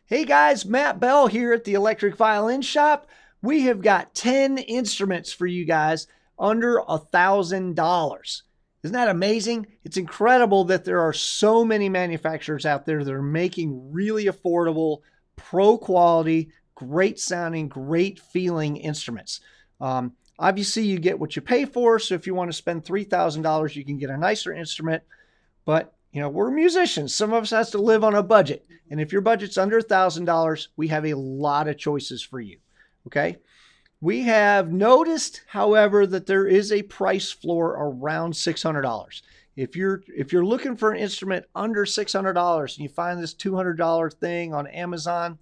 Hey guys, Matt Bell here at the Electric Violin Shop. We have got 10 instruments for you guys under $1,000. Isn't that amazing? It's incredible that there are so many manufacturers out there that are making really affordable, pro quality, great sounding, great feeling instruments. Obviously, you get what you pay for. So if you want to spend $3,000, you can get a nicer instrument. But you know, we're musicians. Some of us has to live on a budget. And if your budget's under $1,000, we have a lot of choices for you. Okay. We have noticed, however, that there is a price floor around $600. If you're looking for an instrument under $600 and you find this $200 thing on Amazon,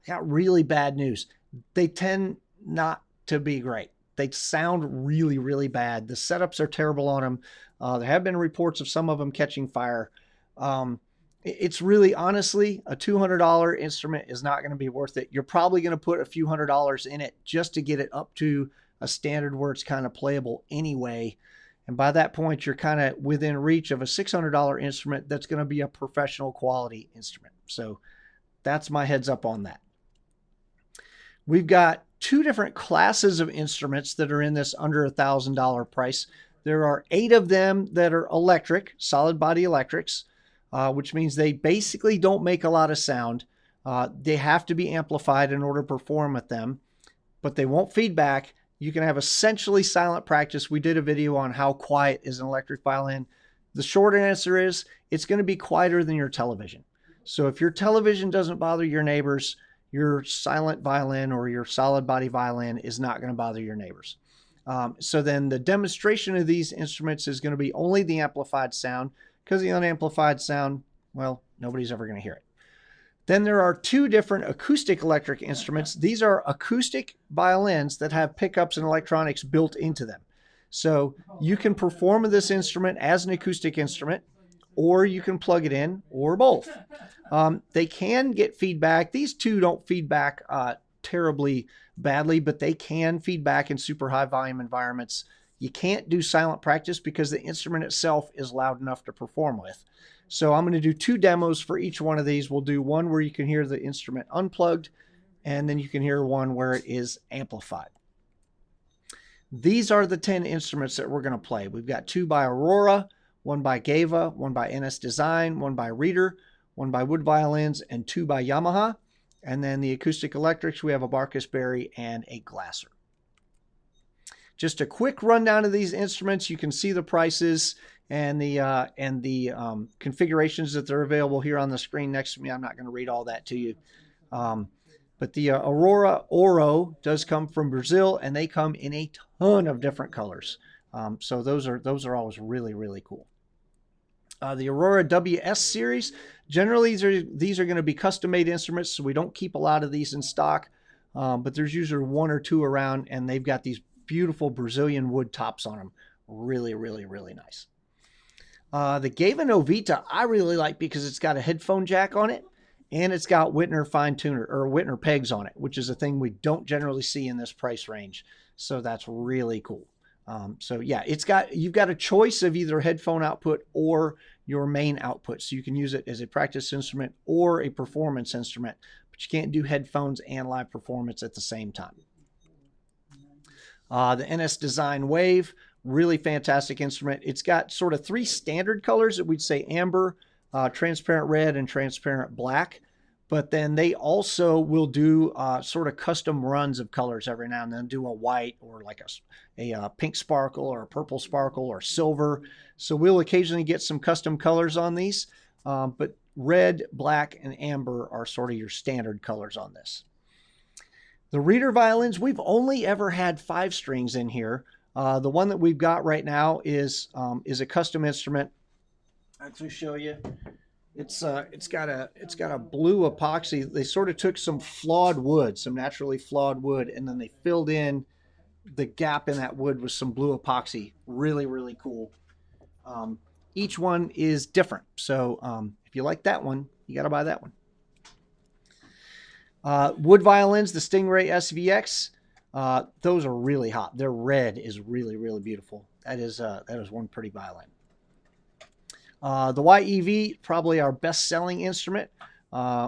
I got really bad news. They tend not to be great. They sound really, really bad. The setups are terrible on them. There have been reports of some of them catching fire. It's really, honestly, a $200 instrument is not going to be worth it. You're probably going to put a few $100s in it just to get it up to a standard where it's kind of playable anyway. And by that point, you're kind of within reach of a $600 instrument that's going to be a professional quality instrument. So that's my heads up on that. We've got two different classes of instruments that are in this under $1,000 price. There are 8 of them that are electric, solid body electrics, which means they basically don't make a lot of sound. They have to be amplified in order to perform with them, but they won't feedback. You can have essentially silent practice. We did a video on how quiet is an electric violin. The short answer is it's going to be quieter than your television. So if your television doesn't bother your neighbors, your silent violin or your solid body violin is not going to bother your neighbors. So then the demonstration of these instruments is going to be only the amplified sound, because the unamplified sound, well, nobody's ever going to hear it. Then there are 2 different acoustic electric instruments. These are acoustic violins that have pickups and electronics built into them. So you can perform with this instrument as an acoustic instrument, or you can plug it in, or both. They can get feedback. These 2 don't feedback terribly badly, but they can feedback in super high volume environments. You can't do silent practice because the instrument itself is loud enough to perform with. So I'm going to do 2 demos for each one of these. We'll do one where you can hear the instrument unplugged, and then you can hear one where it is amplified. These are the 10 instruments that we're going to play. We've got 2 by Aurora, 1 by Gewa, 1 by NS Design, 1 by Reiter, 1 by Wood Violins, and 2 by Yamaha. And then the acoustic electrics, we have a Barcus Berry and a Glasser. Just a quick rundown of these instruments. You can see the prices and the configurations that they're available here on the screen next to me. I'm not going to read all that to you. But the Aurora Auro does come from Brazil, and they come in a ton of different colors. So those are always really, really cool. The Aurora WS series, generally these are going to be custom-made instruments, so we don't keep a lot of these in stock, but there's usually 1 or 2 around, and they've got these beautiful Brazilian wood tops on them. Really, really, really nice. The Gewa Novita I really like because it's got a headphone jack on it, and it's got Whitner fine tuner or Whitner pegs on it, which is a thing we don't generally see in this price range. So that's really cool. So yeah, you've got a choice of either headphone output or your main output. So you can use it as a practice instrument or a performance instrument, but you can't do headphones and live performance at the same time. The NS Design WAV, really fantastic instrument. It's got sort of 3 standard colors that we'd say amber, transparent red, and transparent black. But then they also will do sort of custom runs of colors every now and then, do a white or like a pink sparkle or a purple sparkle or silver. So we'll occasionally get some custom colors on these, but red, black, and amber are sort of your standard colors on this. The Reiter violins, we've only ever had 5 strings in here. The one that we've got right now is a custom instrument. I'll actually show you. It's got a blue epoxy. They sort of took some flawed wood, some naturally flawed wood, and then they filled in the gap in that wood with some blue epoxy. Really, really cool. Each one is different. So if you like that one, you got to buy that one. Wood violins, the Stingray SVX, those are really hot. Their red is really, really beautiful. That is one pretty violin. The YEV, probably our best-selling instrument.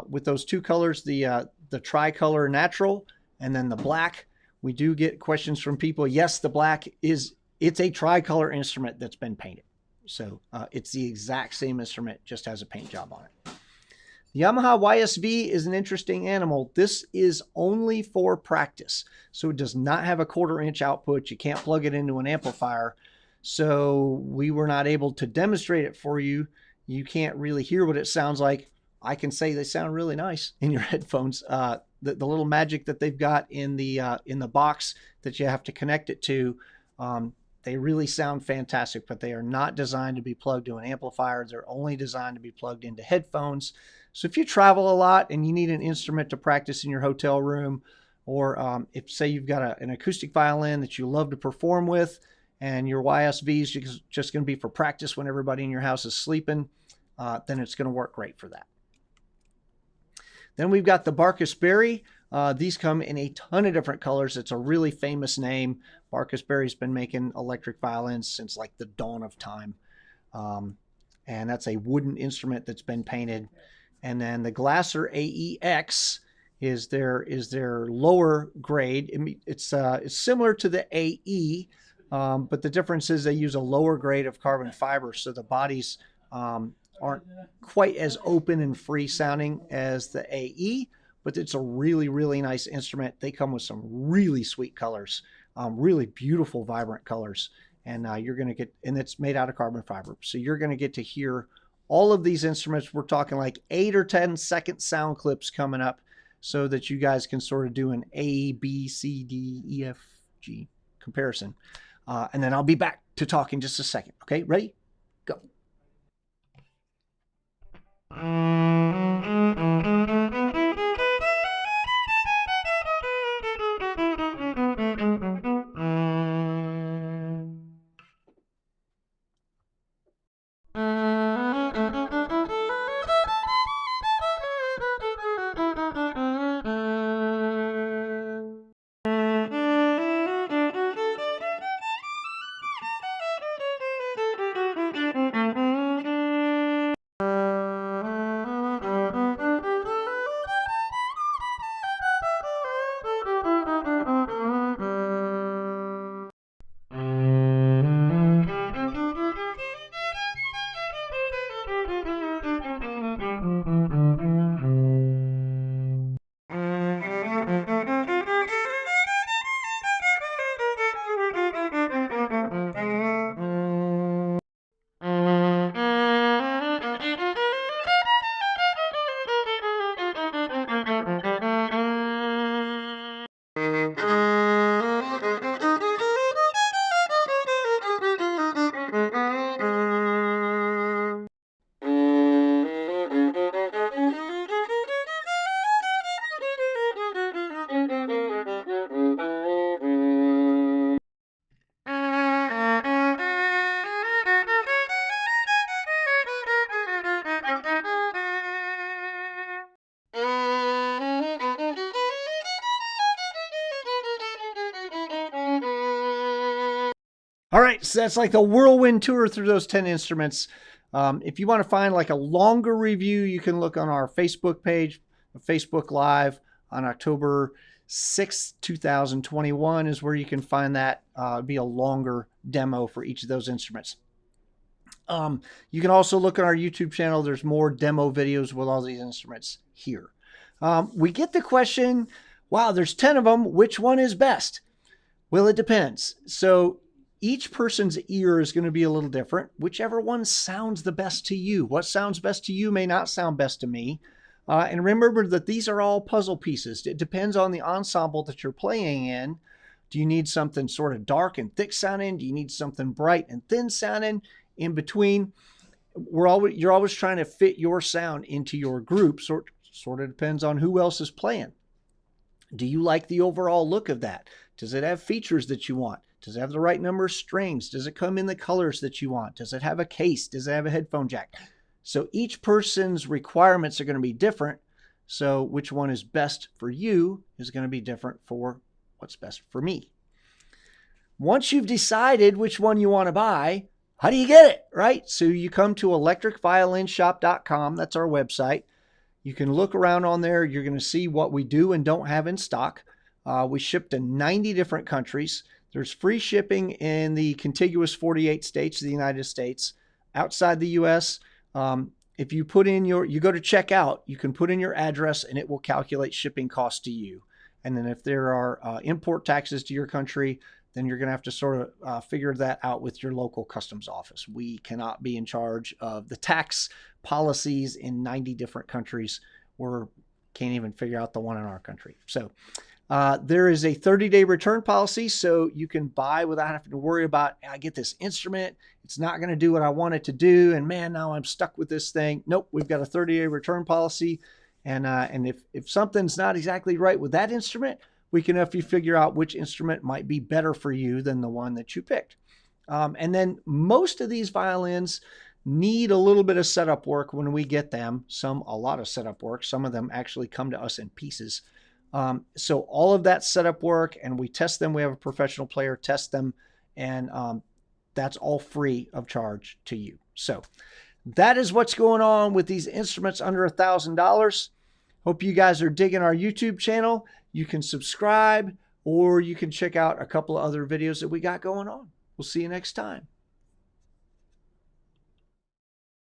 with those two colors, the tricolor natural and then the black. We do get questions from people. Yes, the black it's a tricolor instrument that's been painted. So it's the exact same instrument, just has a paint job on it. The Yamaha YSV is an interesting animal. This is only for practice. So it does not have a 1/4 inch output. You can't plug it into an amplifier. So we were not able to demonstrate it for you. You can't really hear what it sounds like. I can say they sound really nice in your headphones. The little magic that they've got in the box that you have to connect it to, they really sound fantastic, but they are not designed to be plugged to an amplifier. They're only designed to be plugged into headphones. So if you travel a lot and you need an instrument to practice in your hotel room, or if say you've got an acoustic violin that you love to perform with, and your YSV is just going to be for practice when everybody in your house is sleeping, then it's going to work great for that. Then we've got the Barcus Berry. These come in a ton of different colors. It's a really famous name. Barcus Berry's been making electric violins since like the dawn of time. And that's a wooden instrument that's been painted. And then the Glasser AEX is their lower grade. It's similar to the AE, but the difference is they use a lower grade of carbon fiber, so the bodies aren't quite as open and free sounding as the AE, but it's a really, really nice instrument. They come with some really sweet colors, really beautiful, vibrant colors. And you're going to get, and it's made out of carbon fiber. So you're going to get to hear all of these instruments. We're talking like 8 or 10 second sound clips coming up so that you guys can sort of do an A, B, C, D, E, F, G comparison. And then I'll be back to talk in just a second. Okay, ready? Go. All right, so that's like the whirlwind tour through those 10 instruments. If you want to find like a longer review, you can look on our Facebook page, Facebook Live on October 6th, 2021 is where you can find that. It'd be a longer demo for each of those instruments. You can also look on our YouTube channel. There's more demo videos with all these instruments here. We get the question, wow, there's 10 of them. Which one is best? Well, it depends. So each person's ear is going to be a little different. Whichever one sounds the best to you. What sounds best to you may not sound best to me. And remember that these are all puzzle pieces. It depends on the ensemble that you're playing in. Do you need something sort of dark and thick sounding? Do you need something bright and thin sounding? In between, you're always trying to fit your sound into your group. Sort of depends on who else is playing. Do you like the overall look of that? Does it have features that you want? Does it have the right number of strings? Does it come in the colors that you want? Does it have a case? Does it have a headphone jack? So each person's requirements are going to be different. So which one is best for you is going to be different for what's best for me. Once you've decided which one you want to buy, how do you get it, right? So you come to electricviolinshop.com. That's our website. You can look around on there. You're going to see what we do and don't have in stock. We ship to 90 different countries. There's free shipping in the contiguous 48 states of the United States. Outside the U.S., if you put in you go to checkout, you can put in your address and it will calculate shipping costs to you. And then if there are import taxes to your country, then you're going to have to sort of figure that out with your local customs office. We cannot be in charge of the tax policies in 90 different countries. We can't even figure out the one in our country. So there is a 30-day return policy, so you can buy without having to worry about, I get this instrument, it's not going to do what I want it to do, and man, now I'm stuck with this thing. Nope, we've got a 30-day return policy, and if something's not exactly right with that instrument, we can help you figure out which instrument might be better for you than the one that you picked. And then most of these violins need a little bit of setup work when we get them, a lot of setup work. Some of them actually come to us in pieces. So all of that setup work, and we test them. We have a professional player test them, and that's all free of charge to you. So that is what's going on with these instruments under $1,000. Hope you guys are digging our YouTube channel. You can subscribe, or you can check out a couple of other videos that we got going on. We'll see you next time.